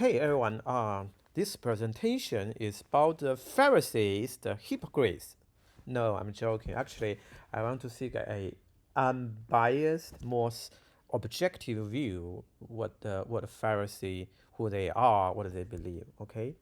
Hey everyone, this presentation is about the Pharisees, the hypocrites. No, I'm joking. Actually, I want to seek a unbiased, objective view what a Pharisee, who they are, what they believe. Okay.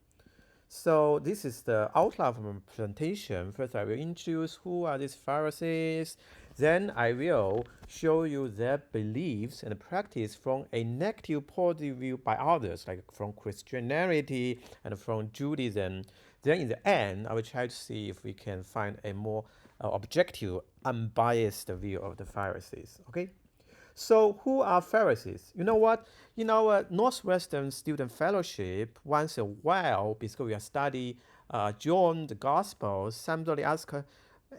So this is the outline of my presentation. First, I will introduce who are these Pharisees. Then I will show you their beliefs and practice from a negative point of view by others, like from Christianity and from Judaism. Then in the end, I will try to see if we can find a more objective, unbiased view of the Pharisees. Okay. So, who are Pharisees? You know what? In our Northwestern Student Fellowship, once a while, because we are studying John the Gospel, somebody asks,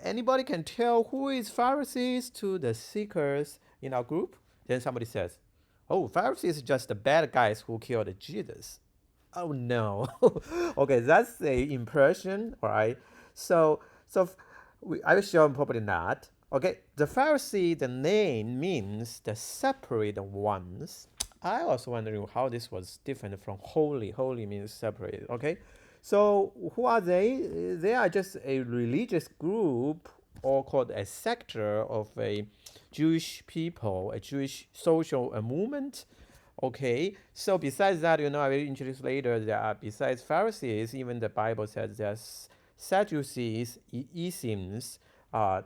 anybody can tell who is Pharisees to the seekers in our group? Then somebody says, oh, Pharisees is just the bad guys who killed Jesus. Oh no. Okay, that's the impression, all right? I will show probably not. Okay, the Pharisee, the name means the separate ones. I was wondering how this was different from holy. Holy means separate. Okay, so who are they? They are just a religious group, or called a sector of a Jewish people, a Jewish social movement. Okay, so besides that, I will introduce later that besides Pharisees, even the Bible says there's Sadducees, Essenes,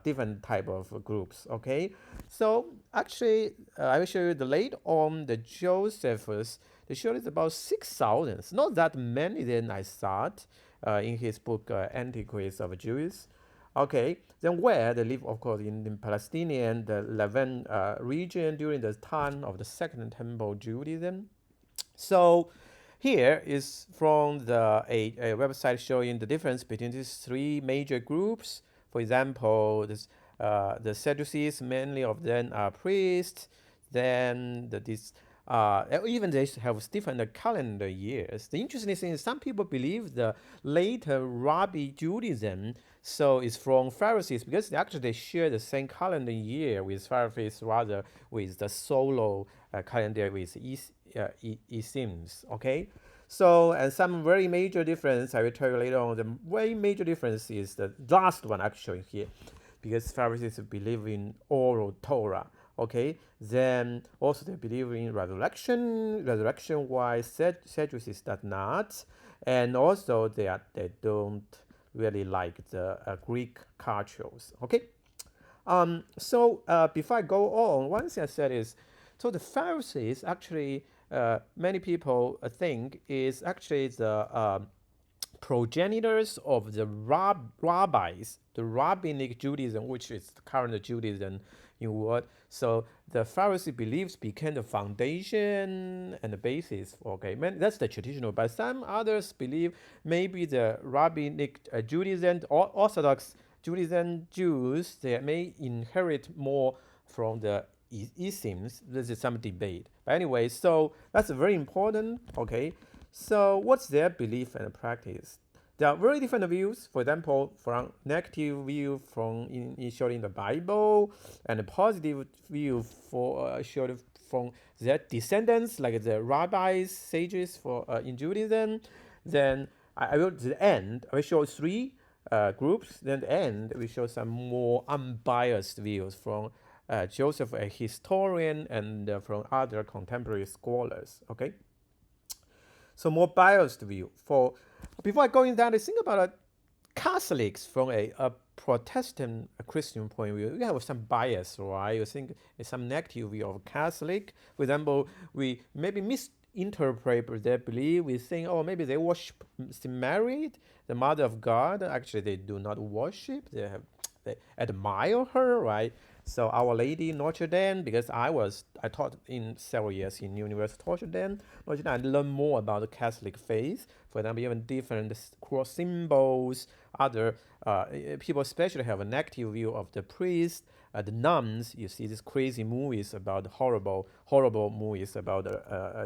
different type of groups. Okay, so actually, I will show you the late on the Josephus. The show is about 6,000. Not that many than I thought in his book Antiquities of Jews. Okay, then where they live, of course, in the Palestinian, the Levant region during the time of the Second Temple Judaism. So here is from a website showing the difference between these three major groups. For example, the Sadducees, many of them are priests. Then even they have different calendar years. The interesting thing is some people believe the later Rabbi Judaism, so it's from Pharisees, because they share the same calendar year with Pharisees, rather with the solo calendar with Essenes. Okay, so and some very major difference I will tell you later on. The very major difference is the last one actually here, because Pharisees believe in oral Torah. Okay, then also they believe in resurrection, while Sadducees does not, and also they don't really like the Greek cultures. Okay, so before I go on, one thing I said is, so the Pharisees actually, many people think is actually the progenitors of the rabbis, the rabbinic Judaism, which is the current Judaism in world. So the Pharisee beliefs became the foundation and the basis. Okay, that's the traditional. But some others believe maybe the rabbinic Judaism or Orthodox Judaism Jews, they may inherit more from the Essenes. This is some debate. But anyway, so that's very important. Okay, so what's their belief and practice? There are very different views. For example, from negative view from showing the Bible, and a positive view for showing from their descendants, like the rabbis, sages for in Judaism. Then I will to the end. I will show three groups. Then the end we show some more unbiased views from Joseph, a historian, and from other contemporary scholars. Okay. So more biased view. Before I go in that, I think about Catholics from a Protestant Christian point of view. You have some bias, right? You think it's some negative view of Catholic. For example, we maybe misinterpret their belief. We think, oh, maybe they worship Mary, the Mother of God. Actually, they do not worship. They admire her, right? So Our Lady Notre Dame, because I taught in several years in University of Notre Dame. I learned more about the Catholic faith. For example, even different cross symbols. Other people especially have a negative view of the priests, the nuns. You see these crazy movies about horrible movies about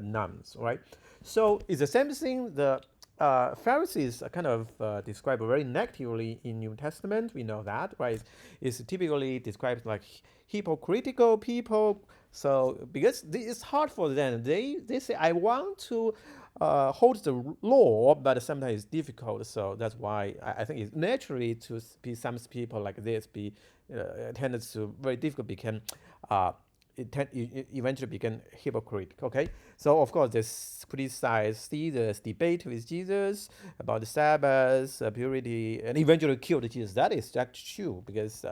nuns, right? So it's the same thing. The Pharisees are kind of described very negatively in New Testament. We know that, right? It's typically described like hypocritical people. So because it's hard for them, they say, I want to holds the law, but sometimes it's difficult. So that's why I think it's naturally to be some people like this be tended to very difficult become eventually become hypocrite. Okay, so of course they criticize Jesus, debate with Jesus about the Sabbath, purity, and eventually killed Jesus. That is actually true because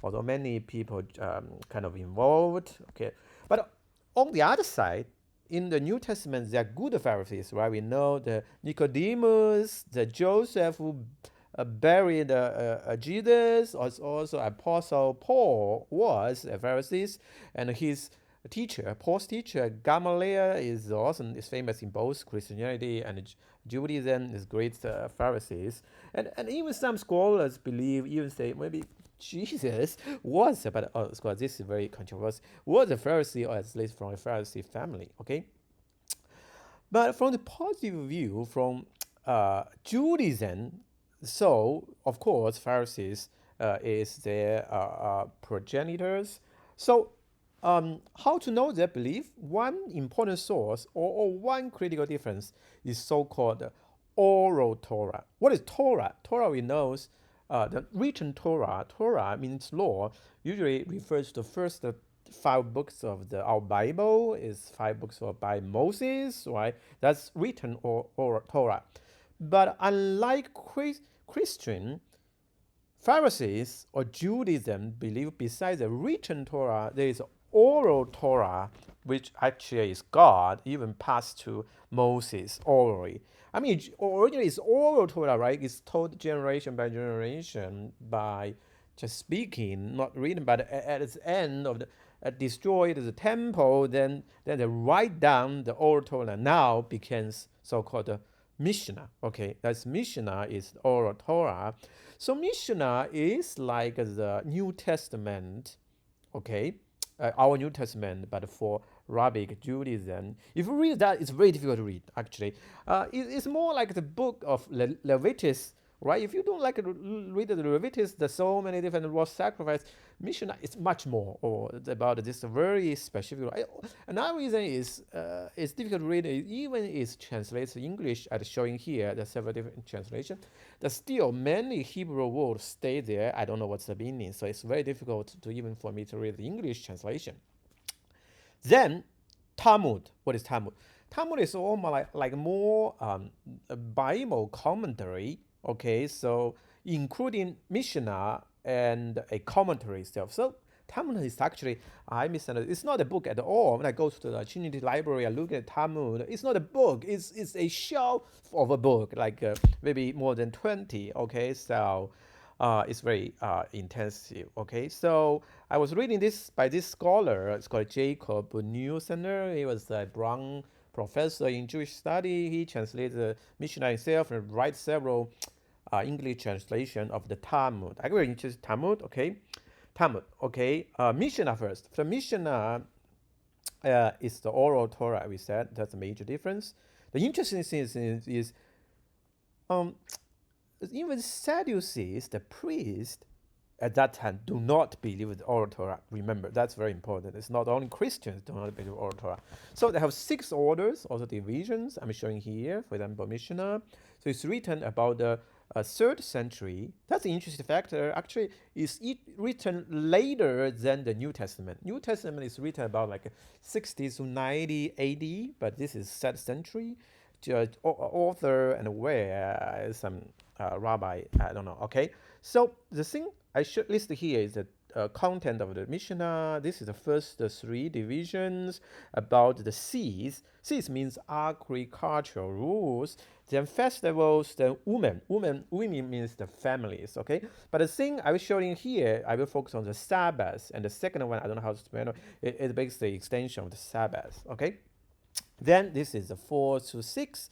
although many people kind of involved, okay, but on the other side, in the New Testament, there are good Pharisees, right? We know the Nicodemus, the Joseph who buried Jesus, also Apostle Paul was a Pharisee, and his teacher, Paul's teacher, Gamaliel, is famous in both Christianity and Judaism, is great Pharisees. And even some scholars believe, even say, maybe Jesus was, but of course this is very controversial, was a Pharisee or at least from a Pharisee family, okay? But from the positive view, from Judaism, so of course Pharisees is their progenitors. So how to know their belief? One important source or one critical difference is so-called oral Torah. What is Torah? Torah we know the written Torah. Torah means law. Usually refers to the first 5 books of our Bible. Is 5 books by Moses, right? That's written or Torah. But unlike Christian, Pharisees or Judaism believe besides the written Torah, there is oral Torah, which actually is God, even passed to Moses orally. I mean, originally it's oral Torah, right? It's told generation by generation by just speaking, not written. But at its end of the destroyed the temple, then they write down the oral Torah. Now becomes so-called Mishnah. Okay, that's Mishnah is oral Torah. So Mishnah is like the New Testament, okay, our New Testament, but for Rabbinic Judaism. If you read that, it's very difficult to read, actually. It's more like the book of Leviticus, right? If you don't like to read the Leviticus, there's so many different raw sacrifice. Mishnah is much more about this very specific. Another reason is it's difficult to read. Even it's translated to English, as showing here, there's several different translations. There's still many Hebrew words stay there. I don't know what's the meaning, so it's very difficult to even for me to read the English translation. Then Talmud. What is Talmud? Talmud is almost like more a Bible commentary. Okay, so including Mishnah and a commentary itself. So Talmud is actually, I misunderstood. It's not a book at all. When I go to the Trinity Library, I look at Talmud. It's not a book. It's a shelf of a book, like maybe more than 20. Okay, so it's very intensive. Okay, so I was reading this by this scholar. It's called Jacob Neusner. He was a Brown professor in Jewish study. He translated the Mishnah himself and write several English translation of the Talmud. I really interested Talmud. Okay, Talmud. Okay, Mishnah first. The Mishnah is the oral Torah. We said that's a major difference. The interesting thing is even Sadducees, the priest at that time, do not believe in the oral Torah. Remember, that's very important. It's not only Christians do not believe in oral Torah. So they have 6 orders, also divisions. I'm showing here, for example, Mishnah. So it's written about the 3rd century. That's an interesting factor. Actually, it's written later than the New Testament. New Testament is written about like 60 to 90 AD, but this is 3rd century. Author and where some rabbi, I don't know. Okay, so the thing I should list here is the content of the Mishnah. This is the first 3 divisions about the seeds. Seeds means agricultural rules. Then festivals. Then women. Women means the families. Okay, but the thing I was showing here, I will focus on the Sabbath, and the second one I don't know how to spell it. It basically the extension of the Sabbath. Okay. Then this is the 4 to 6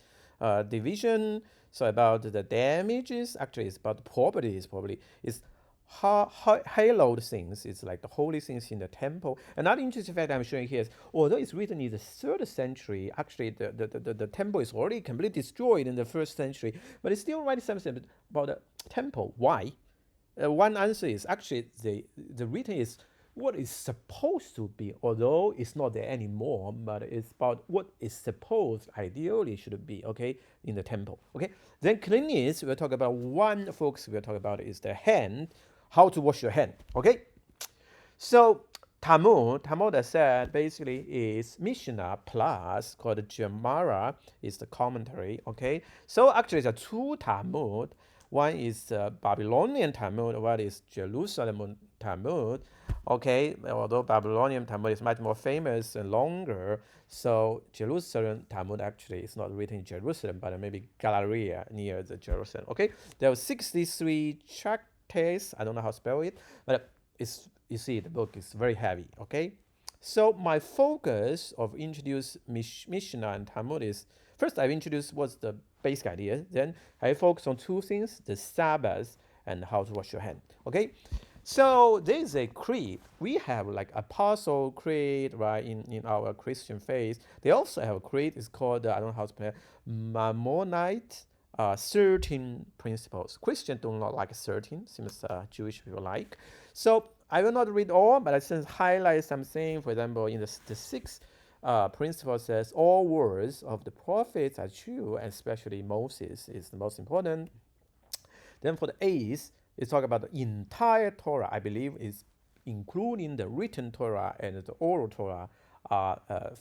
division. So about the damages, actually it's about the properties. Probably it's hallowed things. It's like the holy things in the temple. Another interesting fact I'm showing here is, although it's written in the 3rd century, actually the temple is already completely destroyed in the 1st century, but it's still writing something about the temple. Why? One answer is actually the written is what is supposed to be, although it's not there anymore, but it's about what is supposed, ideally should be, okay, in the temple, okay? Then cleanliness, we'll talk about one focus we'll talk about is the hand, how to wash your hand, okay? So Talmud, I said, basically is Mishnah plus called Gemara is the commentary. Okay, so actually there are two Talmud. One is Babylonian Talmud, one is Jerusalem Talmud. Okay, although Babylonian Talmud is much more famous and longer, so Jerusalem Talmud actually is not written in Jerusalem, but maybe Galleria near the Jerusalem. Okay, there are 63 tractates. I don't know how to spell it, but it's, you see, the book is very heavy, okay? So my focus of introduce Mishnah and Talmud is, first I've introduced what's the basic idea, then I focus on two things, the Sabbath and how to wash your hand, okay? So there's a creed. We have like Apostle Creed, right, in our Christian faith. They also have a creed, it's called, I don't know how to pronounce, Maimonides, 13 principles. Christians do not like 13, seems Jewish people like. So I will not read all, but I just highlight something. For example, in the sixth principle says all words of the prophets are true, and especially Moses is the most important. Then for the eighth, it's talk about the entire Torah. I believe is including the written Torah and the oral Torah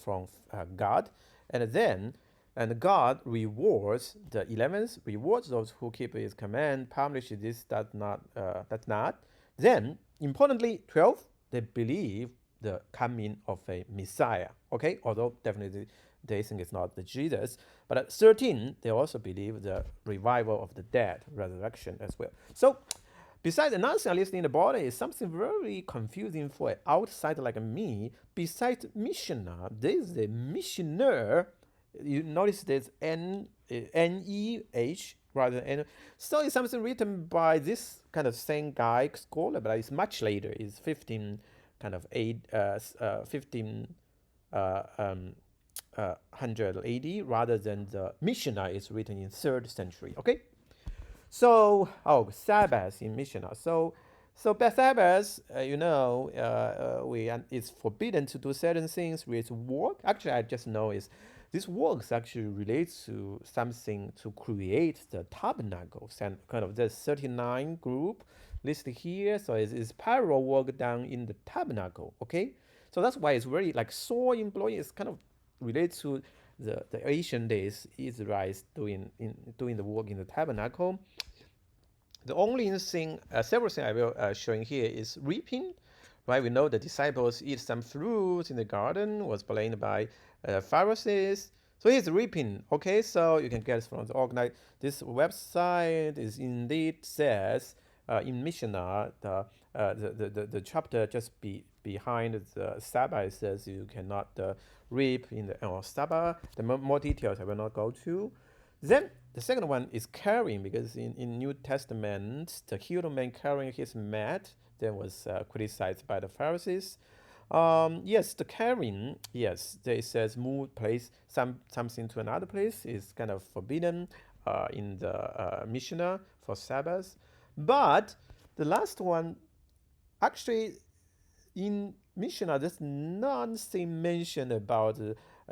from God. And God rewards the 11th, rewards those who keep his command, publishes this, that not. Then, importantly, 12, they believe the coming of a Messiah. Okay, although definitely they think it's not the Jesus. But at 13, they also believe the revival of the dead, resurrection as well. So, besides another thing I listed in the body is something very confusing for an outsider like me. Besides Mishnah, there's a Missioner. You notice there's N-E-H rather than N. So it's something written by this kind of same guy, scholar, but it's much later. It's 15 kind of 180 rather than the Mishnah is written in 3rd century. Okay. So, Sabbath in Mishnah. So Sabbath, it's forbidden to do certain things with work. Actually, I just know is this works actually relates to something to create the tabernacles and kind of the 39 group listed here. So it's parallel work done in the tabernacle. Okay, so that's why it's very like soil employee is kind of related to the ancient days Israelites doing the work in the tabernacle. The only thing, several things I will showing here is reaping, right? We know the disciples eat some fruits in the garden, was blamed by Pharisees. So here's reaping. Okay, so you can get it from the organized. This website is indeed says in Mishnah the chapter just behind the Sabbath says you cannot reap in the Sabbath. The more details I will not go to. Then the second one is carrying, because in New Testament, the healed man carrying his mat then was criticized by the Pharisees. Yes, the carrying, yes, they says move place something to another place is kind of forbidden in the Mishnah for Sabbath. But the last one, actually, in Mishnah, there's nothing mentioned about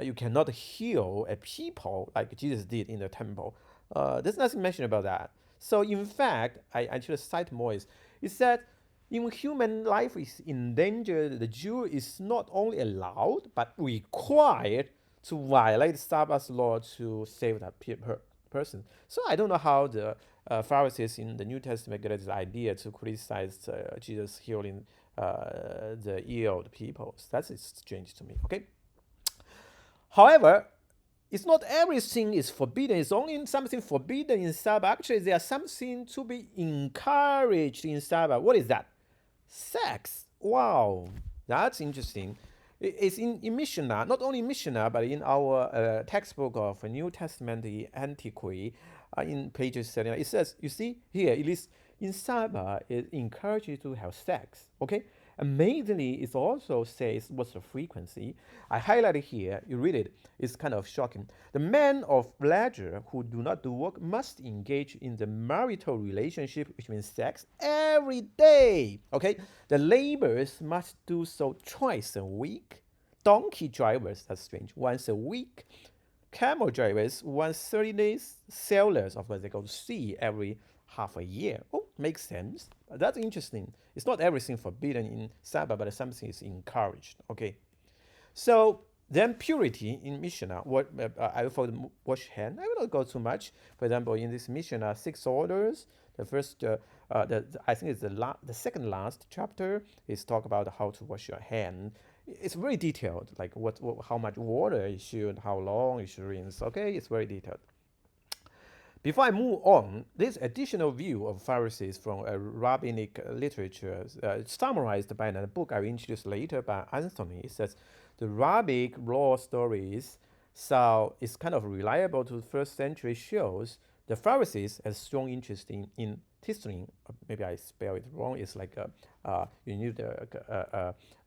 you cannot heal a people like Jesus did in the temple. There's nothing mentioned about that. So in fact, I should cite more is that in human life is endangered, the Jew is not only allowed but required to violate Sabbath law to save that person. So I don't know how the Pharisees in the New Testament get this idea to criticize Jesus healing the ill people. That's strange to me. Okay. However, it's not everything is forbidden. It's only something forbidden in Sabbath. Actually, there's something to be encouraged in Sabbath. What is that? Sex. Wow, that's interesting. It's in Mishnah, not only Mishnah, but in our textbook of New Testament, the Antiquity, in pages 79, it says, you see here, it is in Sabbath, it encourages you to have sex. Okay, Amazingly, it also says what's the frequency. I highlighted here, you read it, it's kind of shocking. The men of leisure who do not do work must engage in the marital relationship, which means sex, every day. Okay? The laborers must do so twice a week. Donkey drivers, that's strange, once a week. Camel drivers, once 30 days. Sailors, of course, they go to sea every half a year. Oh, makes sense. That's interesting. It's not everything forbidden in Sabbath, but something is encouraged. Okay. So then purity in Mishnah, what I will wash hand. I will not go too much. For example, in this Mishnah, 6 orders. The first, I think it's the second last chapter is talk about how to wash your hand. It's very detailed, like how much water you should, how long you should rinse. Okay, it's very detailed. Before I move on, this additional view of Pharisees from a rabbinic literature, summarized by a book I will introduce later by Anthony, says the rabbinic law stories, so it's kind of reliable to the first century, shows the Pharisees has strong interest in teaching. Maybe I spell it wrong. It's like you need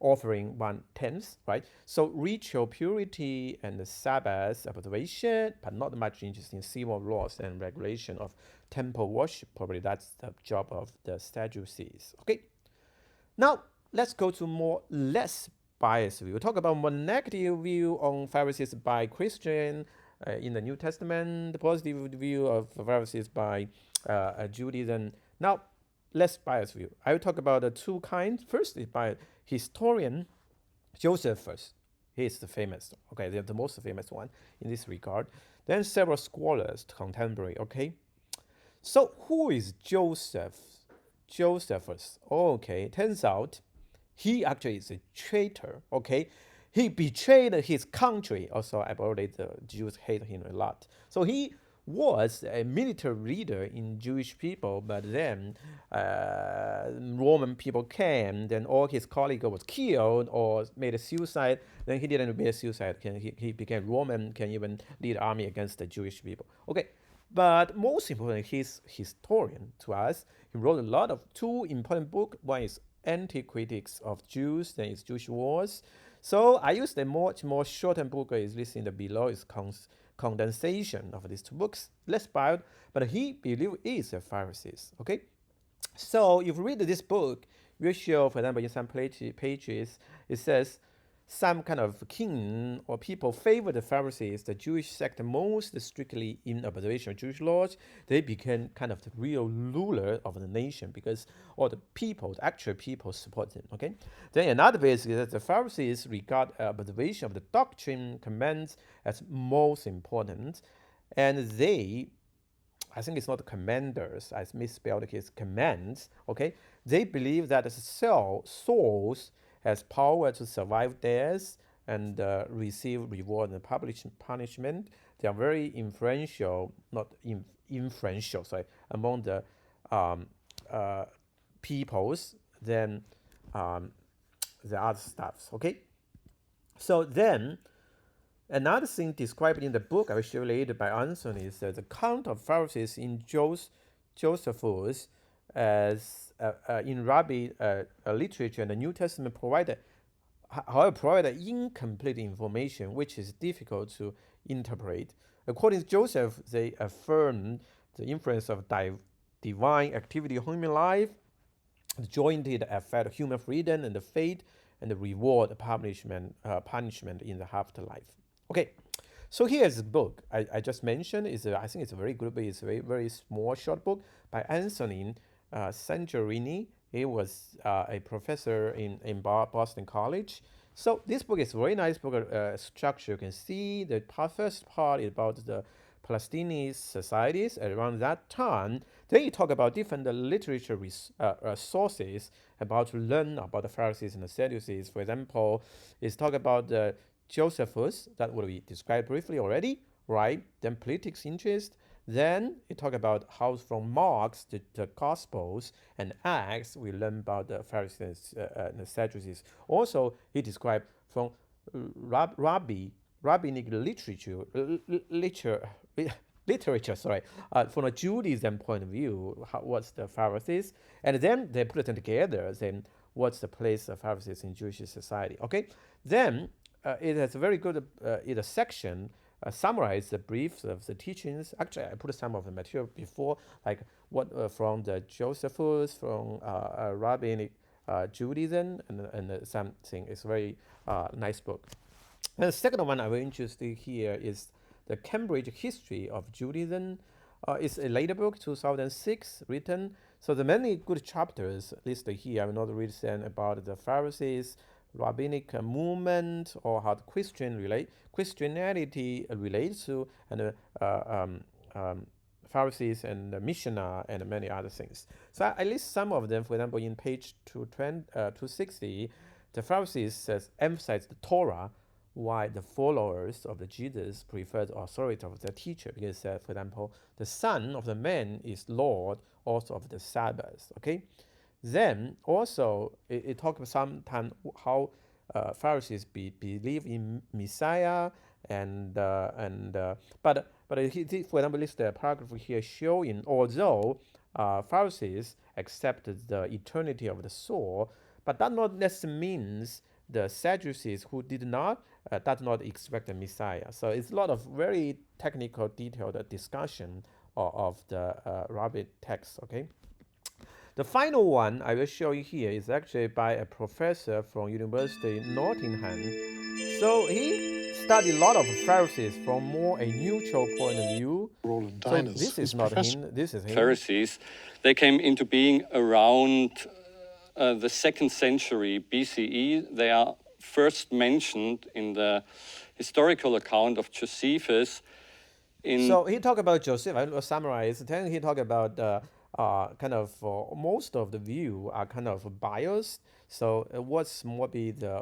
offering 1/10, right? So ritual purity and the Sabbath observation, but not much interest in civil laws and regulation of temple worship. Probably that's the job of the Sadducees. Okay. Now let's go to more less biased view. We'll talk about more negative view on Pharisees by Christian in the New Testament, the positive view of Pharisees by Judaism. Now, less biased view. I will talk about the two kinds. First is by historian Josephus. He is the famous, okay, the most famous one in this regard. Then several scholars contemporary, okay. So who is Josephus? Okay, turns out he actually is a traitor, okay. He betrayed his country. Also, I already the Jews hate him a lot. So he was a military leader in Jewish people, but then Roman people came, then all his colleagues was killed or made a suicide. Then he didn't make a suicide. He became Roman, can even lead army against the Jewish people. Okay, but most importantly, he's historian to us. He wrote a lot of two important books. One is Anti-Critics of Jews, then it's Jewish Wars. So I use the much more shortened book is listed below. Is condensation of these two books, less biased, but he believed is a Pharisees. Okay, so if you read this book, you show, for example, in some pages, it says some kind of king or people favor the Pharisees, the Jewish sect most strictly in observation of Jewish laws. They became kind of the real ruler of the nation because all the people, the actual people, support them. Okay. Then another basic is that the Pharisees regard observation of the doctrine commands as most important, and they, I think it's not commanders, I misspelled his commands. Okay, they believe that the souls has power to survive death and receive reward and punishment. They are very influential, not influential, sorry, among the peoples than the other stuffs. Okay, so then another thing described in the book I will show later by Anthony is the count of Pharisees in Josephus as in Rabbi literature and the New Testament provided incomplete information which is difficult to interpret. According to Joseph, they affirm the influence of divine activity in human life, the joined effect of human freedom and the fate, and the reward punishment in the afterlife. Okay, so here's the book I just mentioned. I think it's a very good book. It's a very, very small, short book by Anthony Sangiovini. He was a professor in Boston College. So this book is a very nice book structure. You can see the first part is about the Palestinian societies around that time. Then you talk about different literature sources about to learn about the Pharisees and the Sadducees. For example, it's talk about the Josephus, that will be described briefly already, right? Then politics interest. Then you talk about how from Mark's the Gospels and Acts we learn about the Pharisees and the Sadducees. Also, he described from rabbinic literature, sorry, from a Judaism point of view, what's the Pharisees, and then they put them together. Then what's the place of Pharisees in Jewish society. Okay, then it has a very good in a section summarize the briefs of the teachings. Actually, I put some of the material before, like what from the Josephus, from rabbinic Judaism, and something. It's very nice book. And the second one I'm very interested here is the Cambridge History of Judaism. It's a later book, 2006, written. So the many good chapters listed here. I will not read them about the Pharisees, rabbinic movement, or how the Christianity relates to, and Pharisees and the Mishnah and many other things. So I list some of them. For example, in page 260, the Pharisees says emphasize the Torah, why the followers of the Jesus prefer the authority of the teacher, because for example, the Son of the Man is Lord also of the Sabbath. Okay, then also it talks about sometimes how Pharisees believe in Messiah but for example, this the paragraph here showing although Pharisees accepted the eternity of the soul, but that not necessarily means the Sadducees who did not does not expect the Messiah. So it's a lot of very technical, detailed discussion of the rabbinic text. Okay. The final one I will show you here is actually by a professor from University Nottingham. So he studied a lot of Pharisees from more a neutral point of view. So this is not him, this is him. Pharisees, they came into being around the 2nd century BCE. They are first mentioned in the historical account of Josephus. So he talked about Joseph. I will summarize. Then he talked about kind of most of the view are kind of biased. So what's more be the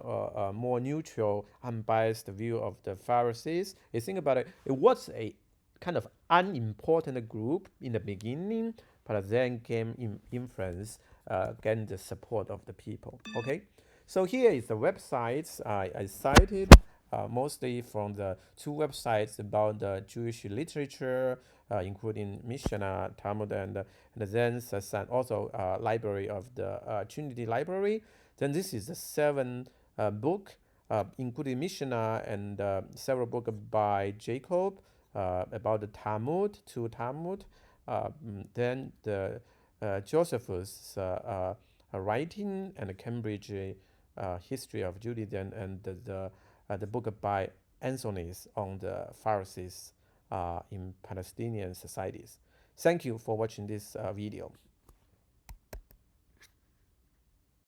more neutral, unbiased view of the Pharisees? You think about it. It was a kind of unimportant group in the beginning, but then came in influence, gain the support of the people. Okay, so here is the websites I cited. Mostly from the two websites about the Jewish literature, including Mishnah, Talmud, and then also library of the Trinity Library. Then this is the 7 book, including Mishnah and several books by Jacob about the Talmud, two Talmud. Then the Josephus writing and the Cambridge history of Judaism and the book by Anthony's on the Pharisees in Palestinian societies. Thank you for watching this video.